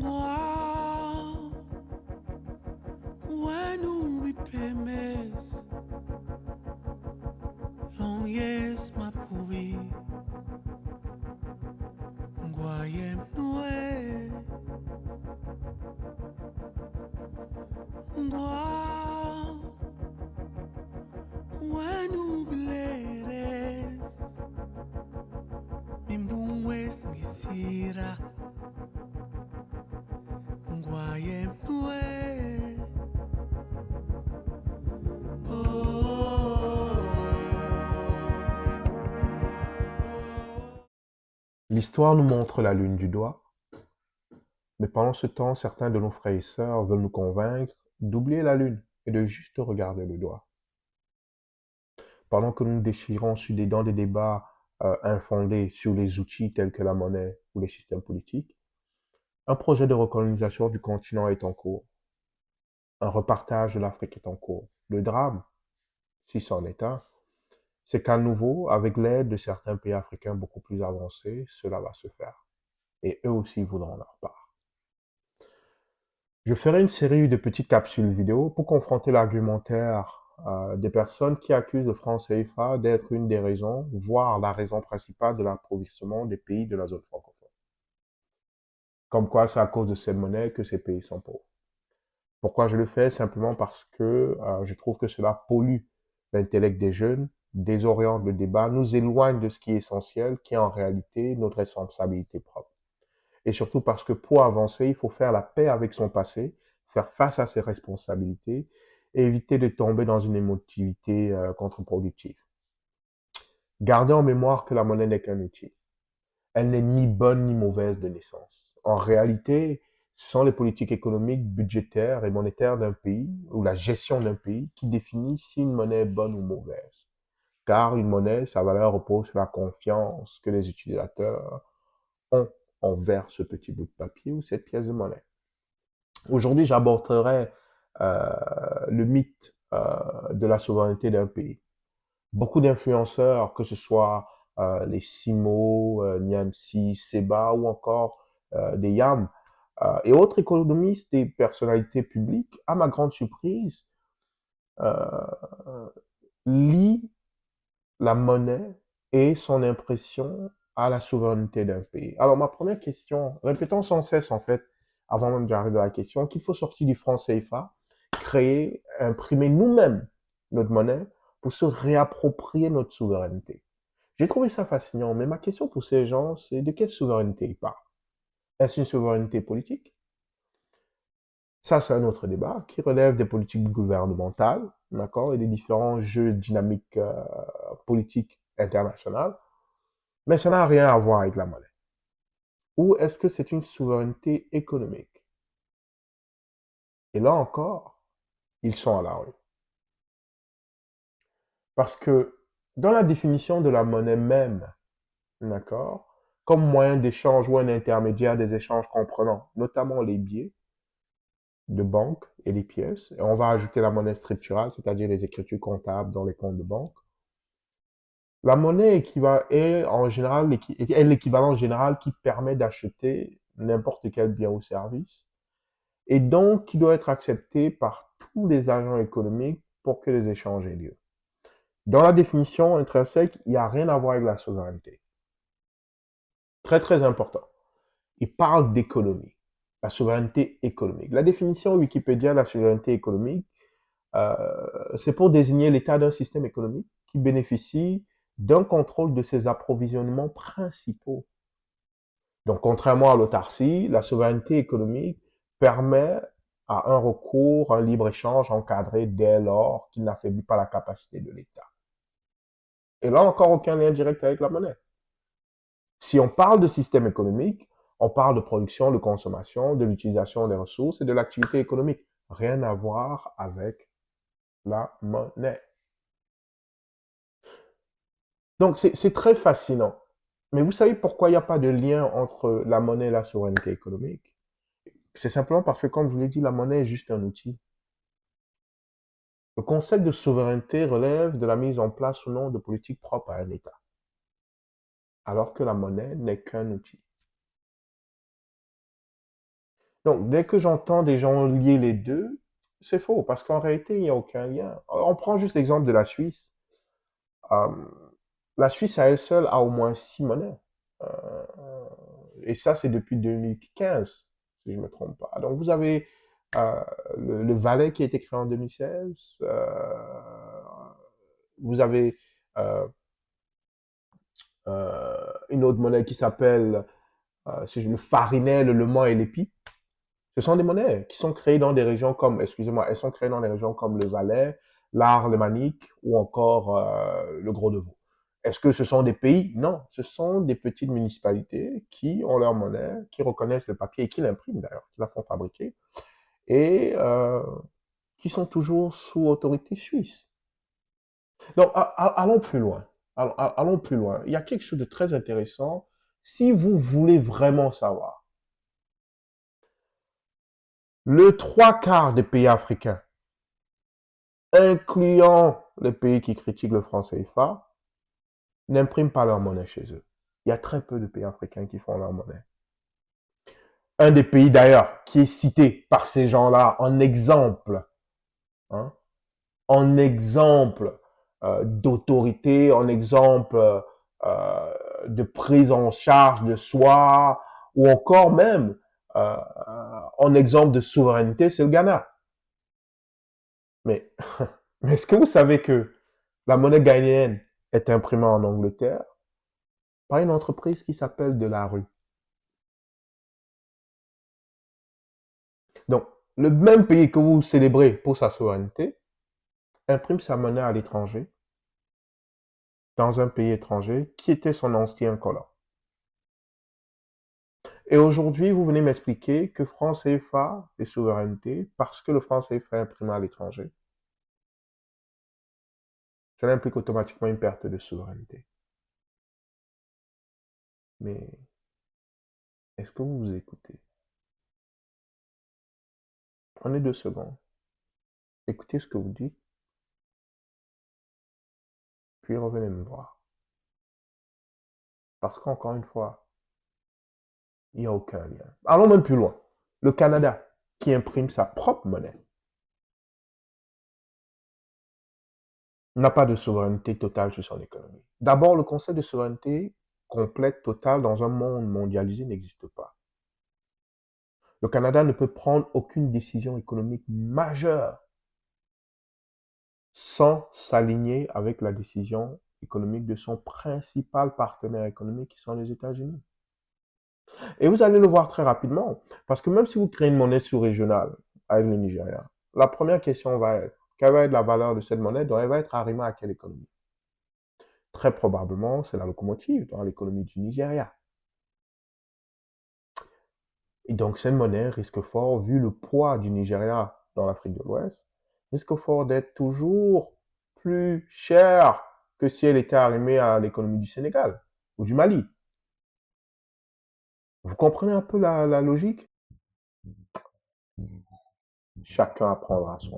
Wow, when we pay mes, long yes ma pouvi, guayem noe, wow, when we leres, mimbung wes gisira, guayem noe, oh. L'histoire nous montre la lune du doigt, mais pendant ce temps, certains de nos frères et sœurs veulent nous convaincre d'oublier la lune et de juste regarder le doigt. Pendant que nous nous déchirons dans des débats infondés sur les outils tels que la monnaie ou les systèmes politiques, un projet de recolonisation du continent est en cours. Un repartage de l'Afrique est en cours. Le drame, si c'en est un, c'est qu'à nouveau, avec l'aide de certains pays africains beaucoup plus avancés, cela va se faire. Et eux aussi voudront leur part. Je ferai une série de petites capsules vidéo pour confronter l'argumentaire des personnes qui accusent le franc CFA d'être une des raisons, voire la raison principale de l'appauvrissement des pays de la zone francophone. Comme quoi, c'est à cause de cette monnaie que ces pays sont pauvres. Pourquoi je le fais? Simplement parce que je trouve que cela pollue l'intellect des jeunes, désoriente le débat, nous éloigne de ce qui est essentiel, qui est en réalité notre responsabilité propre. Et surtout parce que pour avancer, il faut faire la paix avec son passé, faire face à ses responsabilités et éviter de tomber dans une émotivité contre-productive. Gardez en mémoire que la monnaie n'est qu'un outil. Elle n'est ni bonne ni mauvaise de naissance. En réalité, ce sont les politiques économiques, budgétaires et monétaires d'un pays ou la gestion d'un pays qui définit si une monnaie est bonne ou mauvaise. Car une monnaie, sa valeur repose sur la confiance que les utilisateurs ont envers ce petit bout de papier ou cette pièce de monnaie. Aujourd'hui, j'aborderai le mythe de la souveraineté d'un pays. Beaucoup d'influenceurs, que ce soit les Simo, Niamsi, Seba ou encore des Yam et autres économistes et personnalités publiques, à ma grande surprise, euh, lient la monnaie et son impression à la souveraineté d'un pays. Alors, ma première question, répétons sans cesse, en fait, avant même d'arriver à la question, qu'il faut sortir du franc CFA, créer, imprimer nous-mêmes notre monnaie pour se réapproprier notre souveraineté. J'ai trouvé ça fascinant, mais ma question pour ces gens, c'est de quelle souveraineté ils parlent? Est-ce une souveraineté politique? Ça, c'est un autre débat qui relève des politiques gouvernementales, d'accord, et des différents jeux dynamiques politiques internationales. Mais ça n'a rien à voir avec la monnaie. Ou est-ce que c'est une souveraineté économique? Et là encore, ils sont à la rue. Parce que dans la définition de la monnaie même, d'accord, comme moyen d'échange ou un intermédiaire des échanges comprenant notamment les billets de banque et les pièces, et on va ajouter la monnaie scripturale, c'est-à-dire les écritures comptables dans les comptes de banque, la monnaie est en général est l'équivalent général qui permet d'acheter n'importe quel bien ou service et donc qui doit être accepté par tous les agents économiques pour que les échanges aient lieu. Dans la définition intrinsèque, il n'y a rien à voir avec la souveraineté. Très très important. Il parle d'économie, la souveraineté économique. La définition Wikipédia de la souveraineté économique, c'est pour désigner l'état d'un système économique qui bénéficie d'un contrôle de ses approvisionnements principaux. Donc, contrairement à l'autarcie, la souveraineté économique permet à un recours, un libre-échange encadré dès lors qu'il n'affaiblit pas la capacité de l'État. Et là encore, aucun lien direct avec la monnaie. Si on parle de système économique, on parle de production, de consommation, de l'utilisation des ressources et de l'activité économique. Rien à voir avec la monnaie. Donc, c'est très fascinant. Mais vous savez pourquoi il n'y a pas de lien entre la monnaie et la souveraineté économique? C'est simplement parce que, comme je vous l'ai dit, la monnaie est juste un outil. Le concept de souveraineté relève de la mise en place ou non de politiques propres à un État. alors que la monnaie n'est qu'un outil. Donc, dès que j'entends des gens lier les deux, c'est faux, parce qu'en réalité, il n'y a aucun lien. On prend juste l'exemple de la Suisse. Euh, la Suisse à elle seule a au moins 6 monnaies. Euh, et ça, c'est depuis 2015, si je ne me trompe pas. Donc, vous avez euh, le Valais qui a été créé en 2016. Vous avez euh, une autre monnaie qui s'appelle si je le farinais, le Mans et l'épi. Ce sont des monnaies qui sont créées dans des régions comme, excusez-moi, elles sont créées dans des régions comme le Valais, l'Arc, le Manic ou encore le Gros-de-Vaud. Est-ce que ce sont des pays? Non, ce sont des petites municipalités qui ont leur monnaie, qui reconnaissent le papier et qui l'impriment d'ailleurs, qui la font fabriquer et qui sont toujours sous autorité suisse. Donc, allons plus loin. Allons plus loin. Il y a quelque chose de très intéressant. Si vous voulez vraiment savoir, le trois quarts des pays africains, incluant les pays qui critiquent le franc CFA, n'impriment pas leur monnaie chez eux. Il y a très peu de pays africains qui font leur monnaie. Un des pays d'ailleurs qui est cité par ces gens-là hein, en exemple d'autorité, en exemple de prise en charge de soi, ou encore même en exemple de souveraineté, c'est le Ghana. Mais, mais est-ce que vous savez que la monnaie ghanéenne est imprimée en Angleterre par une entreprise qui s'appelle Delarue? Donc, le même pays que vous célébrez pour sa souveraineté imprime sa monnaie à l'étranger, dans un pays étranger, qui était son ancien colon. Et aujourd'hui, vous venez m'expliquer que franc CFA est souveraineté parce que le franc CFA est imprimé à l'étranger. Cela implique automatiquement une perte de souveraineté. Mais est-ce que vous vous écoutez? Prenez 2 secondes. Écoutez ce que vous dites, puis revenez me voir. Parce qu'encore une fois, il n'y a aucun lien. Allons même plus loin. Le Canada, qui imprime sa propre monnaie, n'a pas de souveraineté totale sur son économie. D'abord, le concept de souveraineté complète, totale, dans un monde mondialisé n'existe pas. Le Canada ne peut prendre aucune décision économique majeure sans s'aligner avec la décision économique de son principal partenaire économique qui sont les États-Unis. Et vous allez le voir très rapidement, parce que même si vous créez une monnaie sous-régionale avec le Nigeria, la première question va être, quelle va être la valeur de cette monnaie, donc elle va être arrimée à quelle économie? Très probablement, c'est la locomotive dans l'économie du Nigeria. Et donc cette monnaie risque fort, vu le poids du Nigeria dans l'Afrique de l'Ouest, risque fort d'être toujours plus chère que si elle était arrimée à l'économie du Sénégal ou du Mali. Vous comprenez un peu la logique? Chacun apprendra son